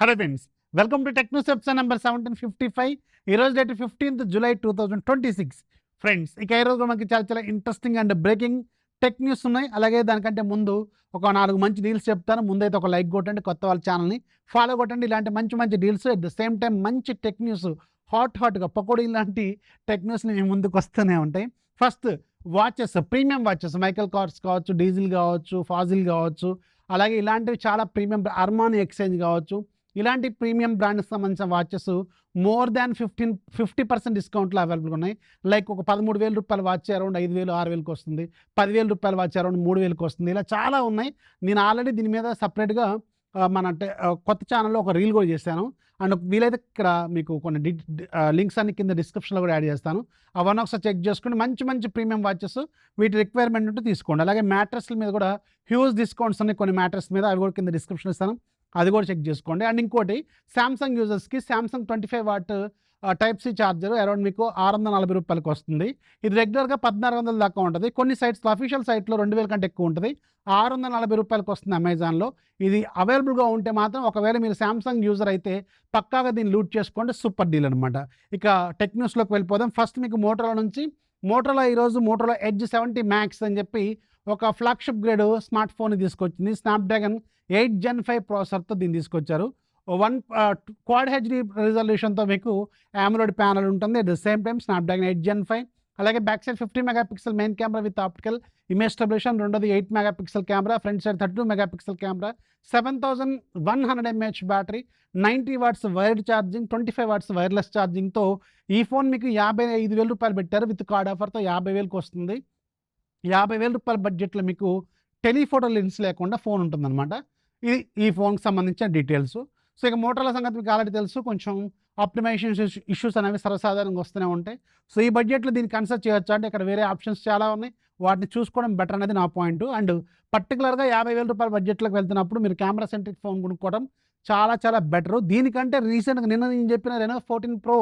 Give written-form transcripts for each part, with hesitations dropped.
Hello friends, welcome to tech news episode number 1755. ఈరోజు date 15th July 2026. Friends, ఇక ఈరోజు మనకి చాలా చాలా interesting and breaking tech news ఉన్నాయి. అలాగే దానికంటే ముందు ఒక 4 మంచి డీల్స్ చెప్తాను. ముందైతే ఒక లైక్ కొట్టండి, కొత్త వాళ్ళ ఛానల్ని ఫాలో కొట్టండి. ఇలాంటి మంచి మంచి deals at the same time మంచి టెక్ న్యూస్ హాట్గా పకోడీ లాంటి టెక్ న్యూస్ని మీ ముందుకు వస్తూనే ఉంటాయి. First watches, premium watches, Michael cars కావచ్చు, డీజిల్ కావచ్చు, ఫాజిల్ కావచ్చు, అలాగే ఇలాంటివి చాలా ప్రీమియం అర్మానీ ఎక్స్చేంజ్ కావచ్చు, ఇలాంటి ప్రీమియం బ్రాండ్కి సంబంధించిన వాచెస్ మోర్ దాన్ 50% డిస్కౌంట్లో అవైలబుల్గా ఉన్నాయి. లైక్ ఒక 13,000 రూపాయల వాచ్ అరౌండ్ 5,000 6,000కి వస్తుంది. 10,000 రూపాయల వాచ్ అరౌండ్ 3,000కి వస్తుంది. ఇలా చాలా ఉన్నాయి. నేను ఆల్రెడీ దీని మీద సపరేట్గా కొత్త ఛానల్లో ఒక రీల్ కూడా చేశాను. అండ్ వీలైతే ఇక్కడ మీకు కొన్ని లింక్స్ అన్ని కింద డిస్క్రిప్షన్లో కూడా యాడ్ చేస్తాను. అవన్నీ ఒకసారి చెక్ చేసుకుని మంచి మంచి ప్రీమియం వాచెస్ వీటి రిక్వైర్మెంట్ ఉంటే తీసుకోండి. అలాగే మ్యాట్రెస్ల మీద కూడా హ్యూజ్ డిస్కౌంట్స్ ఉన్నాయి కొన్ని మ్యాట్రెస్ మీద, అవి కూడా కింద డిస్క్రిప్షన్ ఇస్తాను, అది కూడా చెక్ చేసుకోండి. అండ్ ఇంకోటి, శాంసంగ్ యూజర్స్కి Samsung 25 watt type C charger around మీకు 640 రూపాయలకి వస్తుంది. ఇది రెగ్యులర్గా 1,400 దాకా ఉంటుంది. కొన్ని సైట్స్లో, అఫీషియల్ సైట్లో 2,000 కంటే ఎక్కువ ఉంటుంది. 640 రూపాయలకి వస్తుంది అమెజాన్లో. ఇది అవైలబుల్గా ఉంటే మాత్రం, ఒకవేళ మీరు శాంసంగ్ యూజర్ అయితే పక్కాగా దీన్ని లూట్ చేసుకోండి. సూపర్ డీల్ అనమాట. ఇక టెక్ న్యూస్లోకి వెళ్ళిపోదాం. ఫస్ట్ మీకు మోటరోలా నుంచి, మోటరోలా ఈరోజు మోటరోలా ఎడ్జ్ 70 మ్యాక్స్ అని చెప్పి ఒక ఫ్లాగ్షిప్ గ్రేడ్ స్మార్ట్ ఫోన్ తీసుకొచ్చింది. స్నాప్డ్రాగన్ 8 Gen 5 ప్రాసెసర్తో దీన్ని తీసుకొచ్చారు. క్వాడ్ హెచ్డి రిజల్యూషన్తో మీకు AMOLED ప్యానల్ ఉంటుంది. At the same time Snapdragon 8 Gen 5. అలాగే back side 50 megapixel main camera with optical image stabilisation, రెండోది 8 megapixel camera, front side 32 megapixel camera, 7100 mAh battery, 90 watts wired charging, 25 watts వైర్లెస్ ఛార్జింగ్తో ఈ phone మీకు 55,000 రూపాయలు పెట్టారు. విత్ కార్డ్ ఆఫర్తో 50,000కి వస్తుంది. 50,000 రూపాయల బడ్జెట్లో మీకు టెలిఫోటో లెన్స్ లేకుండా ఫోన్ ఉంటుందన్నమాట. ఇది ఈ ఫోన్కి సంబంధించిన డీటెయిల్స్. సో ఇక మోటరోలా సంగతి మీకు ఆల్రెడీ తెలుసు. కొంచెం ఆప్టిమైజేషన్ ఇష్యూస్ అనేవి సర్వసాధారణంగా వస్తూనే ఉంటాయి. సో ఈ బడ్జెట్లో దీన్ని కన్సిడర్ చేయొచ్చు అంటే, ఇక్కడ వేరే ఆప్షన్స్ చాలా ఉన్నాయి, వాటిని చూసుకోవడం బెటర్ అనేది నా పాయింట్. అండ్ పర్టికులర్గా 50,000 రూపాయల బడ్జెట్లోకి వెళ్తున్నప్పుడు మీరు కెమెరా సెంట్రిక్ ఫోన్ కొనుక్కోవడం చాలా చాలా బెటరు. దీనికంటే రీసెంట్గా నిన్న నేను చెప్పిన రెనో 14 Pro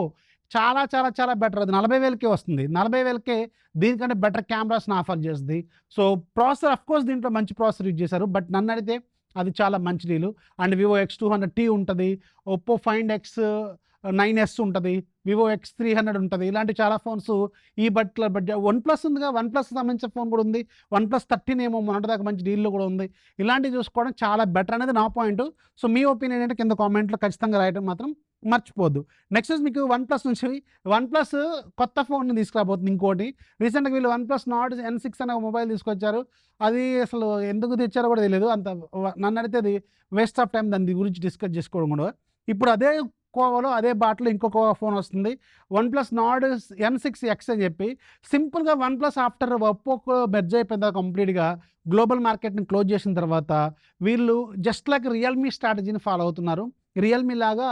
చాలా చాలా చాలా బెటర్. అది 40,000కే వస్తుంది. 40,000కే దీనికంటే బెటర్ కెమెరాస్ని ఆఫర్ చేస్తుంది. సో ప్రాసెసర్ అఫ్కోర్స్ దీంట్లో మంచి ప్రాసెసర్ యూజ్ చేశారు, బట్ నన్ను అడిగితే అది చాలా మంచి డీలు. అండ్ వివో X200T ఉంటుంది, ఒప్పో ఫైండ్ X9s ఉంటుంది, వివో X300 ఉంటుంది. ఇలాంటి చాలా ఫోన్స్ ఈ బడ్జెట్. OnePlus ఉందిగా, OnePlus సంబంధించిన ఫోన్ కూడా ఉంది. OnePlus 13 ఏమో మొన్నటిదాకా మంచి డీల్లో కూడా ఉంది. ఇలాంటివి చూసుకోవడం చాలా బెటర్ అనేది నా పాయింట్. సో మీ ఒపీనియన్ ఏంటంటే కింద కామెంట్లో ఖచ్చితంగా రాయడం మాత్రం మర్చిపోద్దు. నెక్స్ట్ మీకు OnePlus నుంచి, OnePlus కొత్త ఫోన్ని తీసుకురాబోతుంది. ఇంకోటి, రీసెంట్గా వీళ్ళు OnePlus Nord N6 అనే మొబైల్ తీసుకొచ్చారు. అది అసలు ఎందుకు తెచ్చారో కూడా తెలియదు. నన్ను అడిగితే అది వేస్ట్ ఆఫ్ టైం దాని గురించి డిస్కస్ చేసుకోవడం కూడా. ఇప్పుడు అదే కోవలో, అదే బాటలో ఇంకొక ఫోన్ వస్తుంది, OnePlus Nord N6X అని చెప్పి. సింపుల్గా OnePlus ఆఫ్టర్ ఒప్పోకు మెర్జ్ అయిపోయింది కంప్లీట్గా, గ్లోబల్ మార్కెట్ని క్లోజ్ చేసిన తర్వాత వీళ్ళు జస్ట్ లైక్ రియల్మీ స్ట్రాటజీని ఫాలో అవుతున్నారు. రియల్మీ లాగా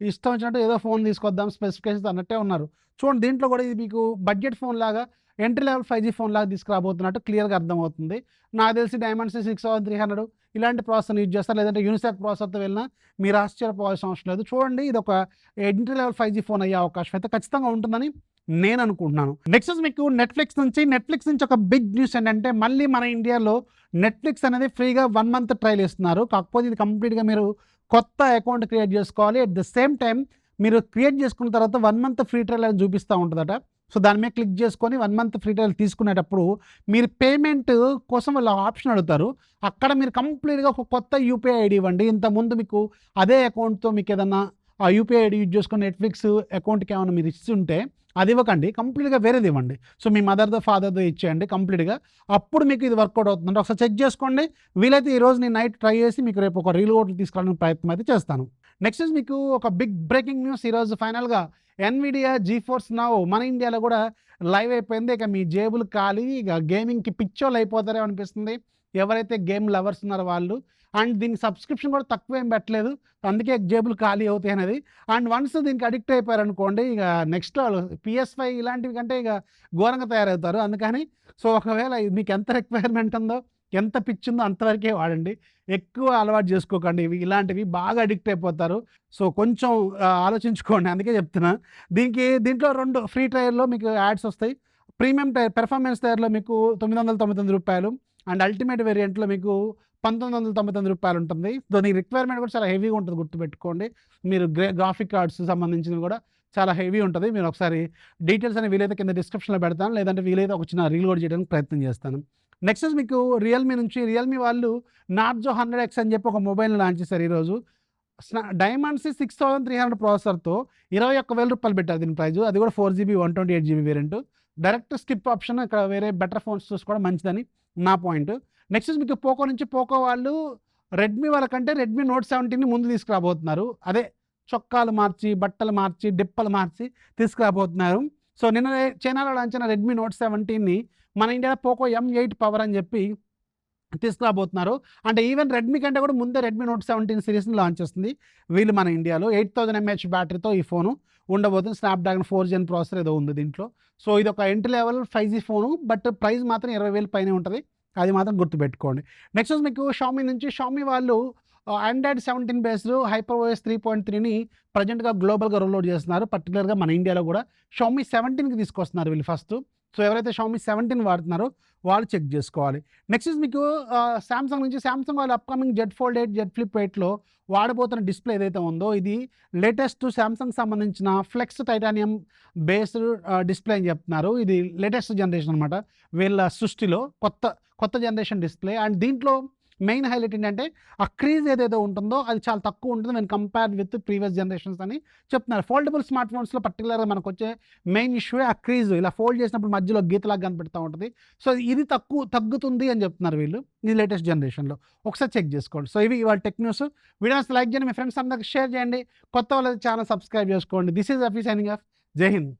ఇష్టం వచ్చినట్టు ఏదో ఫోన్ తీసుకొద్దాం స్పెసిఫికేషన్స్ అన్నట్టే ఉన్నారు. చూడండి, దీంట్లో కూడా ఇది మీకు బడ్జెట్ ఫోన్ లాగా, ఎంట్రీ లెవెల్ 5G ఫోన్ లాగా తీసుకురాబోతున్నట్టు క్లియర్గా అర్థమవుతుంది. నాకు తెలిసి Dimensity 6300 ఇలాంటి ప్రాసెసర్ యూజ్ చేస్తారు, లేదంటే యూనిసాక్ ప్రాసెసర్తో వెళ్ళినా మీరు ఆశ్చర్యపోవాల్సిన అవసరం లేదు. చూడండి, ఇది ఒక ఎంట్రీ లెవెల్ 5G ఫోన్ అయ్యే అవకాశం అయితే ఖచ్చితంగా ఉంటుందని నేను అనుకుంటున్నాను. నెక్స్ట్ మీకు నెట్ఫ్లిక్స్ నుంచి ఒక బిగ్ న్యూస్ ఏంటంటే, మళ్ళీ మన ఇండియాలో నెట్ఫ్లిక్స్ అనేది ఫ్రీగా 1 month ట్రయల్ ఇస్తున్నారు. కాకపోతే ఇది కంప్లీట్గా మీరు కొత్త అకౌంట్ క్రియేట్ చేసుకోవాలి. అట్ ద సేమ్ టైం మీరు క్రియేట్ చేసుకున్న తర్వాత 1 month ఫ్రీ ట్రయల్ అని చూపిస్తూ ఉంటుందట. సో దాని మీద క్లిక్ చేసుకొని 1 month ఫ్రీ ట్రయల్ తీసుకునేటప్పుడు మీరు పేమెంట్ కోసం వాళ్ళు ఆప్షన్ అడుగుతారు. అక్కడ మీరు కంప్లీట్గా ఒక కొత్త యూపీఐ ఐడి ఇవ్వండి. ఇంతకుముందు మీకు అదే అకౌంట్తో మీకు ఏదన్నా ఆ యూపీఐ ఐడి యూజ్ చేసుకుని నెట్ఫ్లిక్స్ అకౌంట్కి ఏమైనా మీరు ఇస్తుంటే అది ఇవ్వకండి, కంప్లీట్గా వేరేది ఇవ్వండి. సో మీ మదర్దో ఫాదర్దో ఇచ్చేయండి కంప్లీట్గా. అప్పుడు మీకు ఇది వర్కౌట్ అవుతుందంటే ఒకసారి చెక్ చేసుకోండి. వీలైతే ఈరోజు నేను నైట్ ట్రై చేసి మీకు రేపు ఒక రీల్ ఓట్లు తీసుకురావడానికి ప్రయత్నం అయితే చేస్తాను. నెక్స్ట్ మీకు ఒక బిగ్ బ్రేకింగ్ న్యూస్. ఈరోజు ఫైనల్గా NVIDIA GeForce Now మన ఇండియాలో కూడా లైవ్ అయిపోయింది. ఇక మీ జేబులు ఖాళీ, ఇక గేమింగ్కి పిచ్చోళ్ళు అయిపోతారే అనిపిస్తుంది ఎవరైతే గేమ్ లవర్స్ ఉన్నారో వాళ్ళు. అండ్ దీనికి సబ్స్క్రిప్షన్ కూడా తక్కువ ఏం పెట్టలేదు, అందుకే జేబులు ఖాళీ అవుతాయి అనేది. అండ్ వన్స్ దీనికి అడిక్ట్ అయిపోయారనుకోండి, ఇక నెక్స్ట్ వాళ్ళు PS5 ఇలాంటివి కంటే ఇక ఘోరంగా తయారవుతారు. అందుకని సో ఒకవేళ మీకు ఎంత రిక్వైర్మెంట్ ఉందో, ఎంత పిచ్చిందో అంతవరకే వాడండి, ఎక్కువ అలవాటు చేసుకోకండి. ఇలాంటివి బాగా అడిక్ట్ అయిపోతారు. సో కొంచెం ఆలోచించుకోండి, అందుకే చెప్తున్నా. దీంట్లో 2 ఫ్రీ ట్రయల్లో మీకు యాడ్స్ వస్తాయి. ప్రీమియం టైర్, పెర్ఫార్మెన్స్ టైర్లో మీకు 999 రూపాయలు, అండ్ అల్టిమేట్ వేరియంట్‌లో మీకు రూ. 1999 ఉంటుంది. దీని రిక్వైర్మెంట్ కూడా చాలా హెవీగా ఉంటుంది, గుర్తుపెట్టుకోండి. మీరు గ్రాఫిక్ కార్డ్స్ సంబంధించినవి కూడా చాలా హెవీ ఉంటది. మీరు ఒకసారి డీటెయిల్స్ అనేవి వీలైతే కింద డిస్క్రిప్షన్‌లో పెడతాను. లేదంటే వీలైతే ఒక చిన్న రీల్ కూడా చేయడానికి ప్రయత్నం చేస్తాను. నెక్స్ట్ మీకు రియల్‌మీ నుంచి రియల్‌మీ వాళ్ళు నార్జో 100X అని చెప్పి ఒక మొబైల్‌ని లాంచ్ చేశారు ఈరోజు. డైమండ్‌సి 6300 ప్రాసెసర్‌తో రూ. 21,000 పెట్టారు దీని ప్రైజు. అది కూడా 4GB 128GB variant. Direct skip option, ఇక్కడ వేరే బెటర్ ఫోన్స్ చూసుకోవడం మంచిదని నా పాయింట్. నెక్స్ట్ మీకు పోకో నుంచి పోకో వాళ్ళు రెడ్మీ వాళ్ళకంటే రెడ్మీ నోట్ 17ని ముందు తీసుకురాబోతున్నారు. అదే చొక్కాలు మార్చి, బట్టలు మార్చి, డిప్పలు మార్చి తీసుకురాబోతున్నారు. సో నిన్ననే చైనాలో లాంచ్ అయిన రెడ్మీ నోట్ 17ని మన ఇండియాలో పోకో M8 పవర్ అని చెప్పి తీసుకురాబోతున్నారు. అంటే ఈవెన్ రెడ్మీ కంటే కూడా ముందే రెడ్మీ నోట్ 17 సిరీస్‌ని లాంచ్ చేస్తుంది వీళ్ళు మన ఇండియాలో. 8000 mAh బ్యాటరీతో ఈ ఫోను ఉండబోతుంది. స్నాప్‌డ్రాగన్ 4 జెన్ ప్రాసెసర్ ఏదో ఉంది దీంట్లో. సో ఇదొక entry level 5G phone. But price మాత్రం 20,000 పైనే ఉంటది. అది మాత్రం గుర్తుపెట్టుకోండి. నెక్స్ట్ వచ్చి మీకు షామీ నుంచి షామీ వాళ్ళు ఆండ్రాయిడ్ 17 బేస్డ్ హైపర్ ఓఎస్ 3.3ని ప్రెజెంట్‌గా గ్లోబల్‌గా రోల్ ఔట్ చేస్తున్నారు. పర్టిక్యులర్‌గా మన ఇండియాలో కూడా షామీ 17కి తీసుకొస్తున్నారు వీళ్ళు ఫస్ట్. సో ఎవరైతే షామీ 17 వాడుతున్నారో వాళ్ళు చెక్ చేసుకోవాలి. నెక్స్ట్ మీకు సామ్సంగ్ నుంచి సామ్సంగ్ వాళ్ళు upcoming Z Fold 8, Z Flip 8లో వాడబోతున్న డిస్ప్లే ఏదైతే ఉందో ఇది లేటెస్ట్ సామ్సంగ్ సంబంధించిన ఫ్లెక్స్ టైటానియం బేస్డ్ డిస్ప్లే అని చెప్తున్నారు. ఇది లేటెస్ట్ జనరేషన్ అనమాట. వీళ్ళ సృష్టిలో కొత్త జనరేషన్ డిస్ప్లే. అండ్ దీంట్లో మెయిన్ హైలైట్ ఏంటంటే ఆ క్రీజ్ ఏదైతే ఉంటుందో అది చాలా తక్కువ ఉంటుంది when compared with previous generations అని చెప్తున్నారు. ఫోల్డబుల్ స్మార్ట్ ఫోన్స్‌లో పర్టిక్యులర్‌గా మనకు వచ్చే మెయిన్ ఇష్యూయే ఆ క్రీజ్. ఇలా ఫోల్డ్ చేసినప్పుడు మధ్యలో గీతలాగా కనిపెడతా ఉంటుంది. సో ఇది తగ్గుతుంది అని చెప్తున్నారు వీళ్ళు. ఇది లేటెస్ట్ జనరేషన్‌లో. ఒకసారి చెక్ చేసుకోండి. సో ఇవి ఇవాళ టెక్ న్యూస్. వీడియోస్ లైక్ చేయండి, మీ ఫ్రెండ్స్ అందరికి షేర్ చేయండి. కొత్త వాళ్ళైతే ఛానల్ సబ్స్క్రైబ్ చేసుకోండి. This is Rafi signing off. జై హింద్.